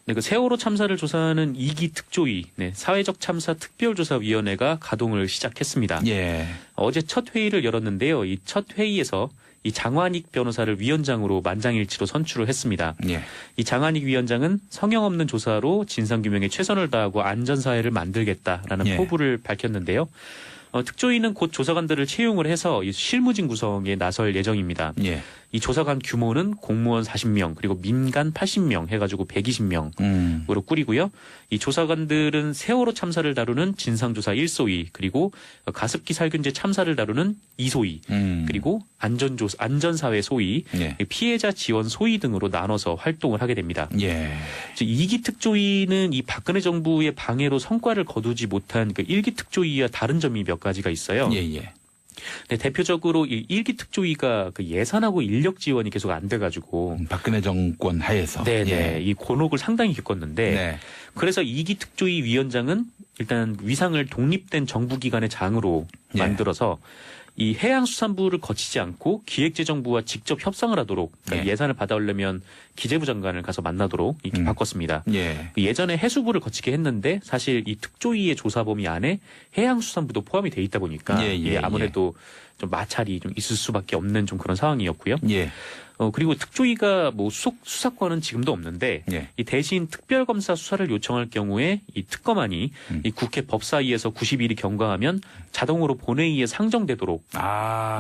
네, 그 세월호 참사를 조사하는 2기 특조위, 네, 사회적 참사 특별조사위원회가 가동을 시작했습니다. 예. 어제 첫 회의를 열었는데요. 이 첫 회의에서 이 장완익 변호사를 위원장으로 만장일치로 선출을 했습니다. 예. 이 장완익 위원장은 성형 없는 조사로 진상규명에 최선을 다하고 안전사회를 만들겠다라는 예. 포부를 밝혔는데요. 특조위는 곧 조사관들을 채용을 해서 이 실무진 구성에 나설 예정입니다. 예. 이 조사관 규모는 공무원 40명 그리고 민간 80명 해가지고 120명으로 꾸리고요. 이 조사관들은 세월호 참사를 다루는 진상조사 1소위 그리고 가습기 살균제 참사를 다루는 2소위 그리고 안전사회 소위 예. 피해자 지원 소위 등으로 나눠서 활동을 하게 됩니다. 예. 2기 특조위는 이 박근혜 정부의 방해로 성과를 거두지 못한 그 1기 특조위와 다른 점이 몇 가지가 있어요. 예. 예. 네, 대표적으로 이 1기 특조위가 그 예산하고 인력 지원이 계속 안 돼가지고 박근혜 정권 하에서. 네네 예. 이 곤혹을 상당히 겪었는데 네. 그래서 2기 특조위 위원장은 일단 위상을 독립된 정부기관의 장으로 예. 만들어서 이 해양수산부를 거치지 않고 기획재정부와 직접 협상을 하도록 그러니까 예산을 받아오려면 기재부 장관을 가서 만나도록 이렇게 바꿨습니다. 예. 예전에 해수부를 거치게 했는데 사실 이 특조위의 조사 범위 안에 해양수산부도 포함이 돼 있다 보니까 아무래도 좀 마찰이 좀 있을 수밖에 없는 좀 그런 상황이었고요. 예. 그리고 특조위가 뭐 수사권은 지금도 없는데 예. 이 대신 특별검사 수사를 요청할 경우에 이 특검안이 이 국회 법사위에서 90일이 경과하면 자동으로 본회의에 상정되도록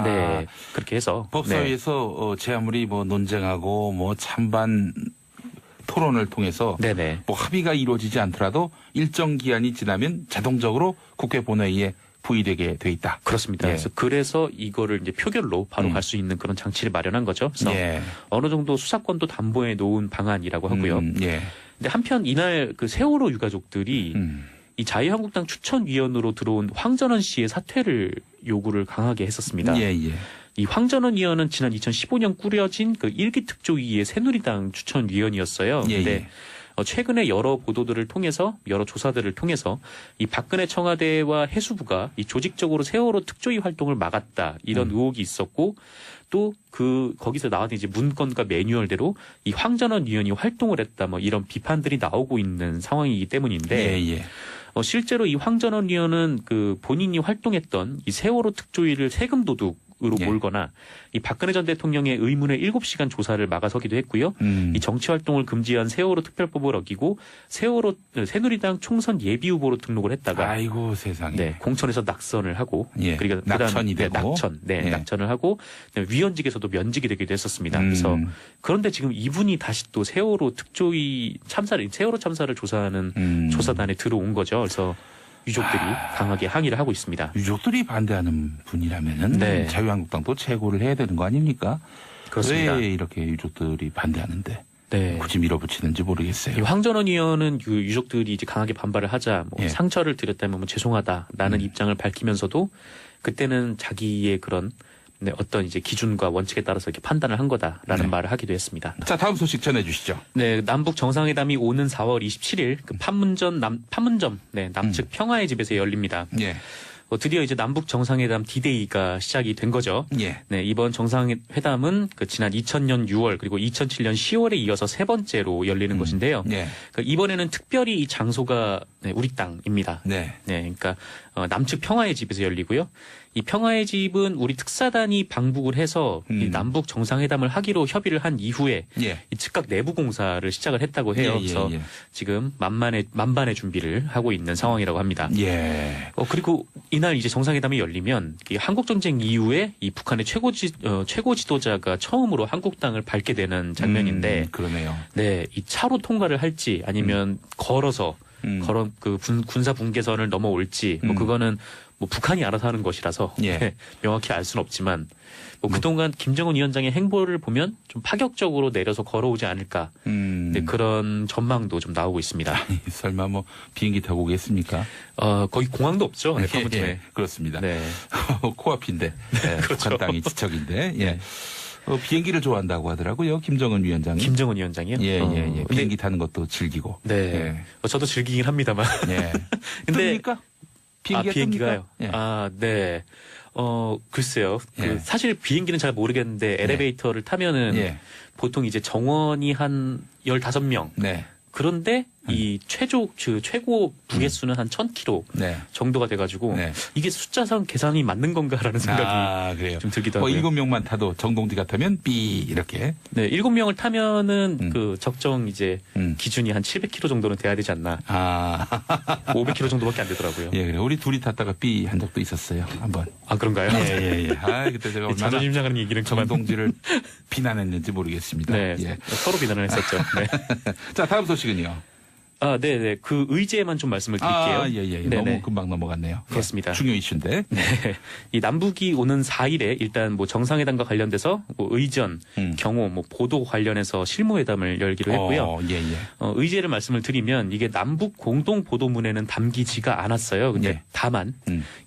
네 그렇게 해서 법사위에서 제 아무리 뭐 논쟁하고 뭐 찬반 토론을 통해서 네네. 뭐 합의가 이루어지지 않더라도 일정 기한이 지나면 자동적으로 국회 본회의에 부의되게 돼 있다. 그렇습니다. 예. 그래서 이거를 이제 표결로 바로 갈 수 있는 그런 장치를 마련한 거죠. 그래서 어느 정도 수사권도 담보해 놓은 방안이라고 하고요. 예. 근데 한편 이날 그 세월호 유가족들이 이 자유한국당 추천위원으로 들어온 황전원 씨의 사퇴를 요구를 강하게 했었습니다. 예. 예. 이 황전원 의원은 지난 2015년 꾸려진 그 1기 특조위의 새누리당 추천위원이었어요. 예. 근데 최근에 여러 보도들을 통해서 여러 조사들을 통해서 이 박근혜 청와대와 해수부가 이 조직적으로 세월호 특조위 활동을 막았다 이런 의혹이 있었고 또 거기서 나왔던 이제 문건과 매뉴얼대로 이 황전원 의원이 활동을 했다 뭐 이런 비판들이 나오고 있는 상황이기 때문인데 예. 실제로 이 황전원 의원은 그 본인이 활동했던 이 세월호 특조위를 세금 도둑으로 몰거나 이 박근혜 전 대통령의 의문의 7시간 조사를 막아서기도 했고요. 이 정치 활동을 금지한 세월호 특별법을 어기고 새누리당 총선 예비 후보로 등록을 했다가 아이고 세상에. 공천에서 낙선을 하고 그러니까 낙천이 되고 낙천을 하고 위원직에서도 면직이 되기도 했었습니다. 그래서 그런데 지금 이분이 다시 또 세월호 참사를 조사하는 조사단에 들어온 거죠. 그래서 유족들이 강하게 항의를 하고 있습니다. 유족들이 반대하는 분이라면은 자유한국당도 최고를 해야 되는 거 아닙니까? 그렇습니다. 왜 이렇게 유족들이 반대하는데 네. 굳이 밀어붙이는지 모르겠어요. 황전원 의원은 그 유족들이 이제 강하게 반발을 하자 상처를 드렸다면 뭐 죄송하다라는 입장을 밝히면서도 그때는 자기의 그런 어떤 이제 기준과 원칙에 따라서 이렇게 판단을 한 거다라는 말을 하기도 했습니다. 자, 다음 소식 전해주시죠. 네, 남북 정상회담이 오는 4월 27일 그 판문점 남측 평화의 집에서 열립니다. 예. 드디어 이제 남북 정상회담 D-Day가 시작이 된 거죠. 예. 네, 이번 정상회담은 그 지난 2000년 6월 그리고 2007년 10월에 이어서 세 번째로 열리는 것인데요. 예. 이번에는 특별히 이 장소가 우리 땅입니다. 네. 그러니까 남측 평화의 집에서 열리고요. 이 평화의 집은 우리 특사단이 방북을 해서 이 남북 정상회담을 하기로 협의를 한 이후에 이 즉각 내부 공사를 시작을 했다고 해요. 그래서 지금 만반의 준비를 하고 있는 상황이라고 합니다. 예. 그리고 이날 이제 정상회담이 열리면 이 한국 전쟁 이후에 이 북한의 최고 지도자가 처음으로 한국 땅을 밟게 되는 장면인데, 그러네요. 네, 이 차로 통과를 할지 아니면 걸어서 그 군사 분계선을 넘어올지 뭐 그거는 뭐 북한이 알아서 하는 것이라서 명확히 알 수는 없지만 그동안 김정은 위원장의 행보를 보면 좀 파격적으로 내려서 걸어오지 않을까 그런 전망도 좀 나오고 있습니다. 아니, 설마 뭐 비행기 타고 오겠습니까? 거기 공항도 없죠. 판문점에. 그렇습니다. 네. 코앞인데 그렇죠. 북한 땅이 지척인데. 예. 비행기를 좋아한다고 하더라고요. 김정은 위원장이. 김정은 위원장이요? 예. 비행기 타는 것도 즐기고. 네. 저도 즐기긴 합니다만. 예. 근데 뜹니까? 비행기가요? 예. 네. 글쎄요. 사실 비행기는 잘 모르겠는데 엘리베이터를 타면은 보통 이제 정원이 한 15명. 그런데 이 최고 무게수는 한 1000kg 네. 정도가 돼가지고 네. 이게 숫자상 계산이 맞는 건가라는 생각이 그래요. 좀 들기도 뭐 하고요. 7명만 타도 정동지 같으면 B 이렇게. 네, 7명을 타면은 그 적정 이제 기준이 한 700kg 정도는 돼야 되지 않나. 500kg 정도밖에 안 되더라고요. 예, 그래. 우리 둘이 탔다가 B 한 적도 있었어요. 한번. 아, 그런가요? 예. 그때 제가 얼마나 자존심 상하는 얘기는 그만. 정동지를 비난했는지 모르겠습니다. 네, 예. 서로 비난을 했었죠. 네. 자, 다음 소식은요. 네네. 그 의제만 좀 말씀을 드릴게요. 예. 네네. 너무 금방 넘어갔네요. 그렇습니다. 예, 중요 이슈인데. 네. 이 남북이 오는 4일에 일단 뭐 정상회담과 관련돼서 뭐 의전, 경호, 뭐 보도 관련해서 실무회담을 열기로 했고요. 예. 의제를 말씀을 드리면 이게 남북 공동 보도문에는 담기지가 않았어요. 근데 네. 다만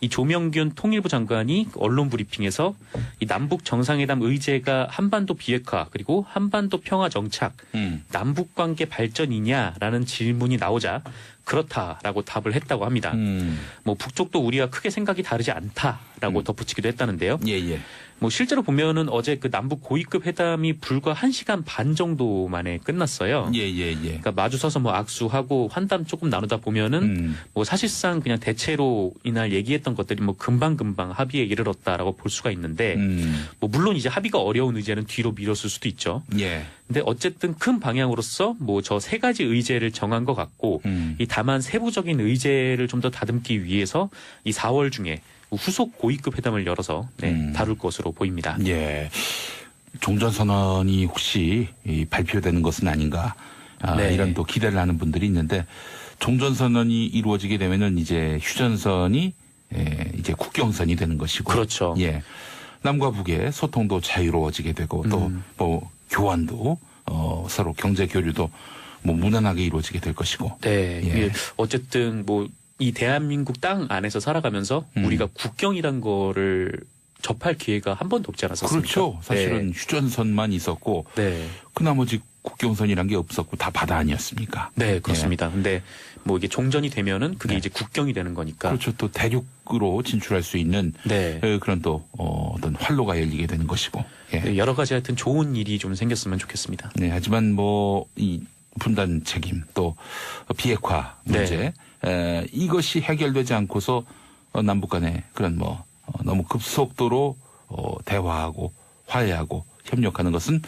이 조명균 통일부 장관이 언론 브리핑에서 이 남북 정상회담 의제가 한반도 비핵화 그리고 한반도 평화 정착, 남북 관계 발전이냐라는 질문이 나오자 그렇다라고 답을 했다고 합니다. 뭐 북쪽도 우리와 크게 생각이 다르지 않다라고 덧붙이기도 했다는데요. 예. 뭐 실제로 보면은 어제 그 남북 고위급 회담이 불과 1시간 반 정도 만에 끝났어요. 예. 그러니까 마주서서 뭐 악수하고 환담 조금 나누다 보면은 뭐 사실상 그냥 대체로 이날 얘기했던 것들이 뭐 금방금방 합의에 이르렀다라고 볼 수가 있는데 뭐 물론 이제 합의가 어려운 의제는 뒤로 미뤘을 수도 있죠. 예. 근데 어쨌든 큰 방향으로서 뭐 저 세 가지 의제를 정한 것 같고 이 다만 세부적인 의제를 좀 더 다듬기 위해서 이 4월 중에 후속 고위급 회담을 열어서 다룰 것으로 보입니다. 예. 종전선언이 혹시 발표되는 것은 아닌가. 네. 이런 또 기대를 하는 분들이 있는데 종전선언이 이루어지게 되면은 이제 휴전선이 이제 국경선이 되는 것이고. 그렇죠. 예. 남과 북의 소통도 자유로워지게 되고 또 뭐 교환도 서로 경제 교류도 뭐 무난하게 이루어지게 될 것이고. 네. 예. 어쨌든 뭐 이 대한민국 땅 안에서 살아가면서 우리가 국경이란 거를 접할 기회가 한 번도 없지 않았었습니까? 그렇죠. 사실은 휴전선만 있었고 네. 그 나머지 국경선이란 게 없었고 다 바다 아니었습니까? 네, 그렇습니다. 근데 뭐 이게 종전이 되면은 그게 네. 이제 국경이 되는 거니까. 그렇죠. 또 대륙으로 진출할 수 있는 네. 그런 또 어떤 활로가 열리게 되는 것이고. 예. 네, 여러 가지 하여튼 좋은 일이 좀 생겼으면 좋겠습니다. 네, 하지만 뭐 이 분단 책임 또 비핵화 문제 이것이 해결되지 않고서 남북 간의 그런 뭐 너무 급속도로 대화하고 화해하고 협력하는 것은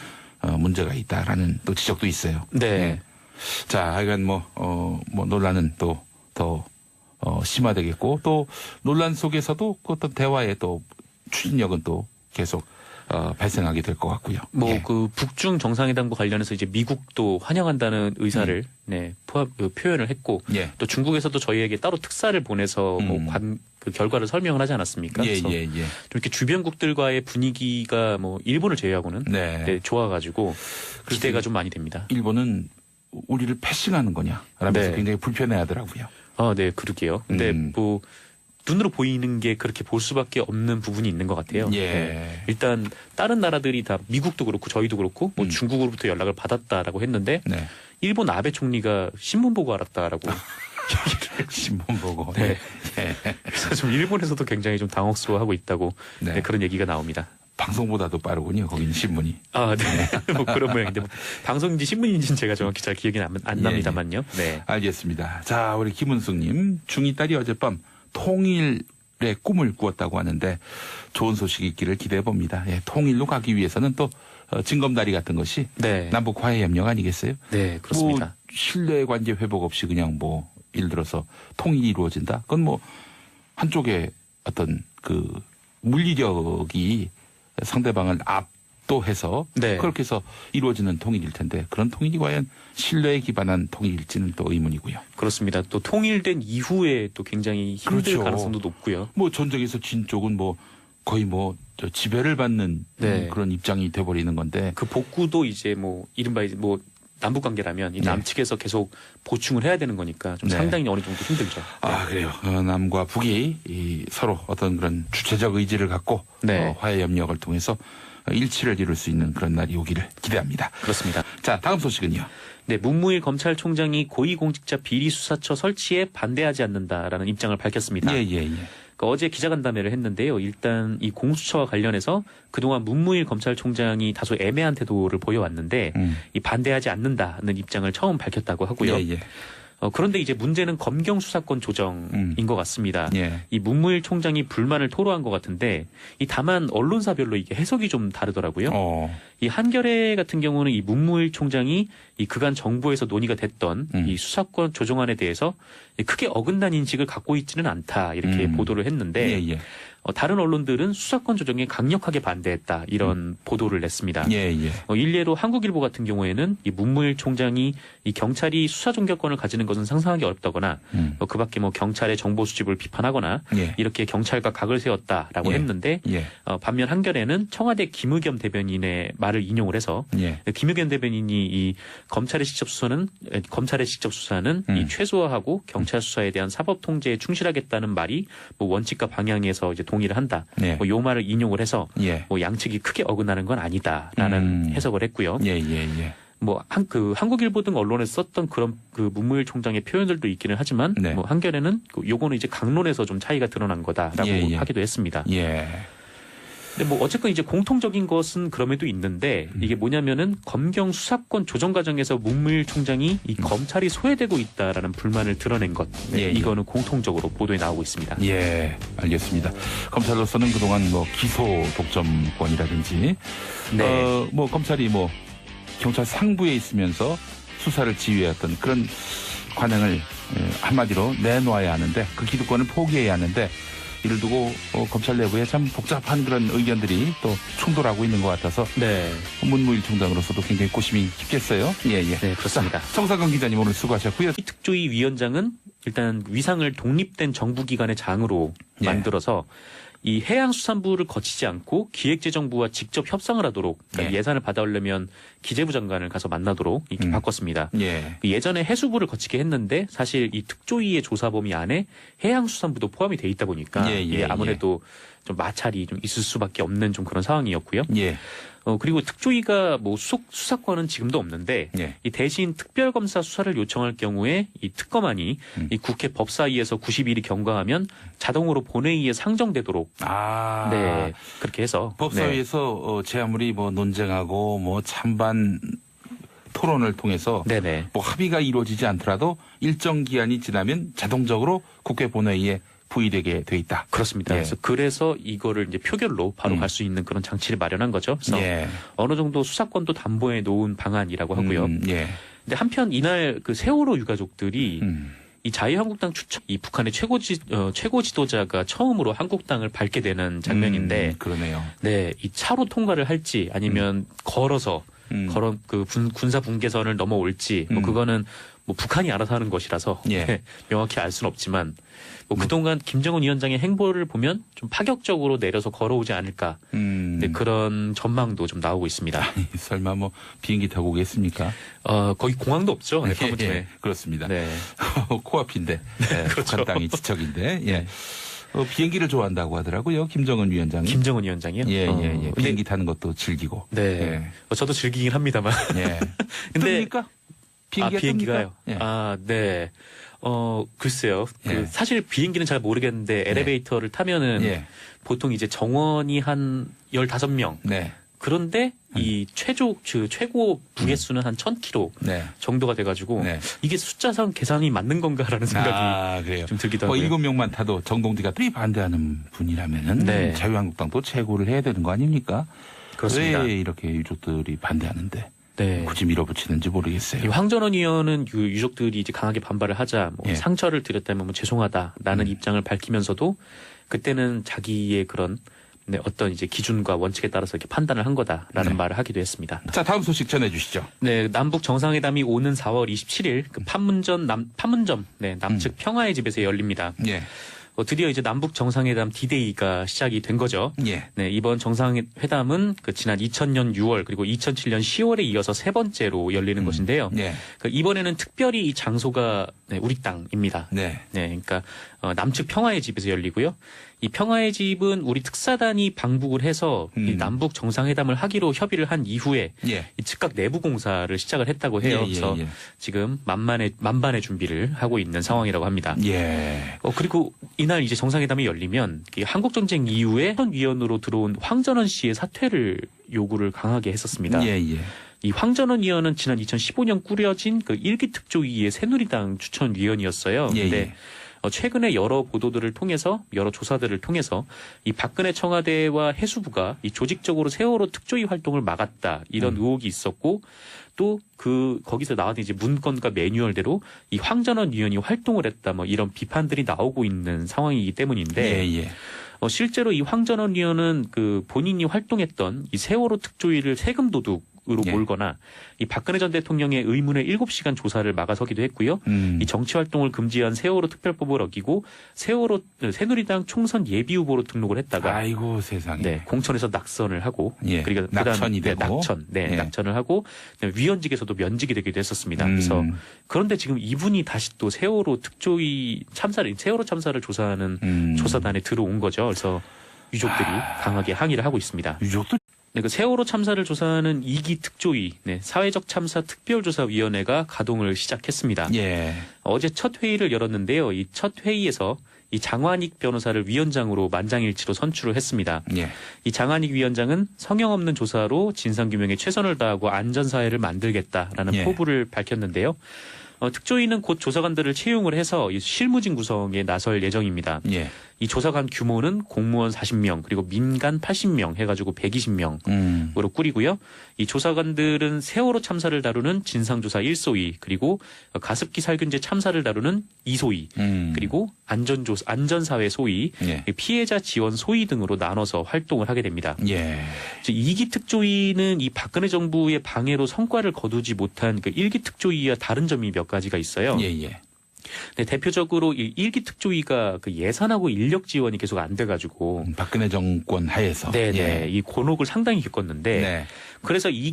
문제가 있다라는 또 지적도 있어요. 네. 예. 자, 하여간 뭐 논란은 또 더 심화되겠고 또 논란 속에서도 그 어떤 대화의 또 추진력은 또 계속 발생하게 될 것 같고요. 뭐 예. 그 북중 정상회담과 관련해서 이제 미국도 환영한다는 의사를 표현을 했고 예. 또 중국에서도 저희에게 따로 특사를 보내서 그 결과를 설명을 하지 않았습니까? 예. 그래서 좀 이렇게 주변국들과의 분위기가 뭐 일본을 제외하고는 네. 좋아가지고 기대가 좀 많이 됩니다. 일본은 우리를 패싱하는 거냐 라면서 네. 굉장히 불편해하더라고요. 네, 그러게요. 근데 뭐 눈으로 보이는 게 그렇게 볼 수밖에 없는 부분이 있는 것 같아요. 예. 네. 일단 다른 나라들이 다 미국도 그렇고 저희도 그렇고 뭐 중국으로부터 연락을 받았다라고 했는데 네. 일본 아베 총리가 신문 보고 알았다라고. 신문 보고. 네. 예. 그래서 좀 일본에서도 굉장히 좀 당혹스러워하고 있다고 네. 네, 그런 얘기가 나옵니다. 방송보다도 빠르군요. 거기는 신문이. 네. 뭐 그런 모양인데 뭐 방송인지 신문인지는 제가 정확히 잘 기억이 안 납니다만요. 네. 알겠습니다. 자, 우리 김은숙님 중이 딸이 어젯밤 통일의 꿈을 꾸었다고 하는데 좋은 소식이 있기를 기대해 봅니다. 예, 통일로 가기 위해서는 또 징검다리 같은 것이 네. 남북 화해 협력 아니겠어요? 네, 그렇습니다. 뭐 신뢰 관계 회복 없이 그냥 뭐 예를 들어서 통일이 이루어진다. 그건 뭐 한쪽의 어떤 그 물리력이 상대방을 압도해서 네. 그렇게 해서 이루어지는 통일일 텐데 그런 통일이 과연 신뢰에 기반한 통일일지는 또 의문이고요. 그렇습니다. 또 통일된 이후에 또 굉장히 힘들 그렇죠. 가능성도 높고요. 뭐 전쟁에서 진 쪽은 뭐 거의 뭐 저 지배를 받는 네. 그런 입장이 돼버리는 건데 그 복구도 이제 뭐 이른바 이제 뭐 남북 관계라면 이 네. 남측에서 계속 보충을 해야 되는 거니까 좀 네. 상당히 어느 정도 힘들죠. 아 그래요. 남과 북이 서로 어떤 그런 주체적 의지를 갖고 네. 화해 협력을 통해서 일치를 이룰 수 있는 그런 날이 오기를 기대합니다. 그렇습니다. 자, 다음 소식은요. 네, 문무일 검찰총장이 고위공직자 비리수사처 설치에 반대하지 않는다라는 입장을 밝혔습니다. 예. 그러니까 어제 기자간담회를 했는데요. 일단 이 공수처와 관련해서 그동안 문무일 검찰총장이 다소 애매한 태도를 보여왔는데 이 반대하지 않는다는 입장을 처음 밝혔다고 하고요. 예, 예. 그런데 이제 문제는 검경 수사권 조정인 것 같습니다. 예. 이 문무일 총장이 불만을 토로한 것 같은데 이 다만 언론사별로 이게 해석이 좀 다르더라고요. 이 한겨레 같은 경우는 이 문무일 총장이 이 그간 정부에서 논의가 됐던 이 수사권 조정안에 대해서 크게 어긋난 인식을 갖고 있지는 않다 이렇게 보도를 했는데 예, 예. 다른 언론들은 수사권 조정에 강력하게 반대했다 이런 보도를 냈습니다. 예, 예. 일례로 한국일보 같은 경우에는 이 문무일 총장이 이 경찰이 수사 종결권을 가지는 것은 상상하기 어렵다거나 그밖에 뭐 경찰의 정보 수집을 비판하거나 예. 이렇게 경찰과 각을 세웠다라고 예. 했는데 예. 반면 한겨레는 청와대 김의겸 대변인의 말을 인용을 해서 예. 김의겸 대변인이 이 검찰의 직접 수사는 이 최소화하고 경찰 수사에 대한 사법 통제에 충실하겠다는 말이 뭐 원칙과 방향에서 이제 동의를 한다. 예. 요 말을 인용을 해서 예. 뭐 양측이 크게 어긋나는 건 아니다라는 해석을 했고요. 예, 예, 예. 뭐 한국일보 등 언론에 썼던 그런 그 문무일 총장의 표현들도 있기는 하지만 네. 뭐 한겨레는 요거는 이제 강론에서 좀 차이가 드러난 거다라고 예, 예. 하기도 했습니다. 예. 근데 뭐 어쨌건 이제 공통적인 것은 그럼에도 있는데 이게 뭐냐면은 검경 수사권 조정 과정에서 문무일 총장이 이 검찰이 소외되고 있다라는 불만을 드러낸 것. 네, 예, 예. 이거는 공통적으로 보도에 나오고 있습니다. 예, 알겠습니다. 검찰로서는 그동안 뭐 기소 독점권이라든지, 네. 뭐 검찰이 뭐 경찰 상부에 있으면서 수사를 지휘했던 그런 관행을 한마디로 내놓아야 하는데 그 기득권을 포기해야 하는데 이를 두고 검찰 내부에 참 복잡한 그런 의견들이 또 충돌하고 있는 것 같아서 네. 문무일 총장으로서도 굉장히 고심이 깊겠어요. 예, 예. 네, 그렇습니다. 정상근 기자님 오늘 수고하셨고요. 이 특조위 위원장은 일단 위상을 독립된 정부기관의 장으로 예. 만들어서 이 해양수산부를 거치지 않고 기획재정부와 직접 협상을 하도록 그러니까 예. 예산을 받아오려면 기재부 장관을 가서 만나도록 이렇게 바꿨습니다. 예. 예전에 해수부를 거치게 했는데 사실 이 특조위의 조사 범위 안에 해양수산부도 포함이 돼 있다 보니까 예, 예, 아무래도 좀 마찰이 좀 있을 수밖에 없는 좀 그런 상황이었고요. 예. 그리고 특조위가 뭐 수사권은 지금도 없는데 예. 이 대신 특별검사 수사를 요청할 경우에 이 특검안이 이 국회 법사위에서 90일이 경과하면 자동으로 본회의에 상정되도록 아. 네 그렇게 해서 법사위에서 제 아무리 뭐 논쟁하고 뭐 찬반 토론을 통해서 네네 뭐 합의가 이루어지지 않더라도 일정 기한이 지나면 자동적으로 국회 본회의에 부의되게 돼 있다. 그렇습니다. 예. 그래서 이거를 이제 표결로 바로 갈 수 있는 그런 장치를 마련한 거죠. 그래서 예. 어느 정도 수사권도 담보해 놓은 방안이라고 하고요. 예. 근데 한편 이날 그 세월호 유가족들이 음. 이 자유한국당 추천, 이 북한의 최고 지도자가 처음으로 한국당을 밟게 되는 장면인데, 그러네요. 네, 이 차로 통과를 할지 아니면 걸어서 그 군사 분계선을 넘어올지, 뭐 그거는 뭐 북한이 알아서 하는 것이라서 예. 명확히 알 수는 없지만, 뭐 그동안 김정은 위원장의 행보를 보면 좀 파격적으로 내려서 걸어오지 않을까, 네, 그런 전망도 좀 나오고 있습니다. 설마 뭐 비행기 타고 오겠습니까? 거기 공항도 없죠. 네, 예, 예, 그렇습니다. 네. 코앞인데 네, 그렇죠. 북한 땅이 지척인데 예. 비행기를 좋아한다고 하더라고요. 김정은 위원장이. 김정은 위원장이요? 예, 예, 예. 근데- 비행기 타는 것도 즐기고. 네. 저도 즐기긴 합니다만. 예. 근데 뜹니까? 비행기가요? 예. 네. 글쎄요. 예. 사실 비행기는 잘 모르겠는데 엘리베이터를 타면은 예. 보통 이제 정원이 한 15명. 네. 그런데 이 최고 부계수는 한 1000km 네. 정도가 돼가지고 네. 이게 숫자상 계산이 맞는 건가라는 생각이 아, 그래요. 좀 들기도 뭐 하고요. 7명만 타도 정동디가 또 반대하는 분이라면은 네. 자유한국당도 최고를 해야 되는 거 아닙니까? 그렇습니다. 왜 이렇게 유족들이 반대하는데 네. 굳이 밀어붙이는지 모르겠어요. 이 황전원 의원은 그 유족들이 이제 강하게 반발을 하자 뭐 예. 상처를 드렸다면 뭐 죄송하다라는 입장을 밝히면서도 그때는 자기의 그런 네, 어떤 이제 기준과 원칙에 따라서 이렇게 판단을 한 거다라는 네. 말을 하기도 했습니다. 자, 다음 소식 전해주시죠. 네, 남북 정상회담이 오는 4월 27일 그 판문점 남측 평화의 집에서 열립니다. 예. 드디어 이제 남북 정상회담 D-Day가 시작이 된 거죠. 예. 네, 이번 정상회담은 그 지난 2000년 6월 그리고 2007년 10월에 이어서 세 번째로 열리는 것인데요. 예. 그 이번에는 특별히 이 장소가 네, 우리 땅입니다. 네. 네, 그러니까 남측 평화의 집에서 열리고요. 이 평화의 집은 우리 특사단이 방북을 해서 이 남북 정상회담을 하기로 협의를 한 이후에 예. 이 즉각 내부 공사를 시작을 했다고 해요. 그래서 지금 만반의 준비를 하고 있는 상황이라고 합니다. 예. 그리고 이날 이제 정상회담이 열리면 한국 전쟁 이후에 위원으로 들어온 황전원 씨의 사퇴를 요구를 강하게 했었습니다. 예, 예. 이 황전원 위원은 지난 2015년 꾸려진 그 1기 특조위의 새누리당 추천위원이었어요. 예, 근데 예. 최근에 여러 보도들을 통해서 여러 조사들을 통해서 이 박근혜 청와대와 해수부가 이 조직적으로 세월호 특조위 활동을 막았다 이런 의혹이 있었고 또 거기서 나왔던 이제 문건과 매뉴얼대로 이 황전원 위원이 활동을 했다 뭐 이런 비판들이 나오고 있는 상황이기 때문인데 예, 예. 실제로 이 황전원 위원은 본인이 활동했던 이 세월호 특조위를 세금 도둑으로 예. 몰거나 이 박근혜 전 대통령의 의문의 7시간 조사를 막아서기도 했고요. 이 정치 활동을 금지한 세월호 특별법을 어기고 새누리당 총선 예비 후보로 등록을 했다가 아이고 세상에. 네, 공천에서 낙선을 하고 예. 그리고 낙천이 되고 예. 낙천을 하고 위원직에서도 면직이 되기도 했었습니다. 그래서 그런데 지금 이분이 다시 또 세월호 참사를 조사하는 조사단에 들어온 거죠. 그래서 유족들이 강하게 항의를 하고 있습니다. 유족도 네, 세월호 참사를 조사하는 2기 특조위, 사회적 참사 특별조사위원회가 가동을 시작했습니다. 예. 어제 첫 회의를 열었는데요. 이 첫 회의에서 이 장완익 변호사를 위원장으로 만장일치로 선출을 했습니다. 예. 이 장완익 위원장은 성형 없는 조사로 진상규명에 최선을 다하고 안전사회를 만들겠다라는 예. 포부를 밝혔는데요. 특조위는 곧 조사관들을 채용을 해서 이 실무진 구성에 나설 예정입니다. 예. 이 조사관 규모는 공무원 40명 그리고 민간 80명 해가지고 120명으로 꾸리고요. 이 조사관들은 세월호 참사를 다루는 진상조사 1소위 그리고 가습기 살균제 참사를 다루는 2소위 그리고 안전사회 소위 예. 피해자 지원 소위 등으로 나눠서 활동을 하게 됩니다. 예. 2기 특조위는 이 박근혜 정부의 방해로 성과를 거두지 못한 1기 특조위와 다른 점이 몇 가지가 있어요. 예, 예. 네, 대표적으로 이 1기 특조위가 예산하고 인력 지원이 계속 안 돼가지고 박근혜 정권 하에서. 네네 예. 이 곤혹을 상당히 겪었는데 네. 그래서 2기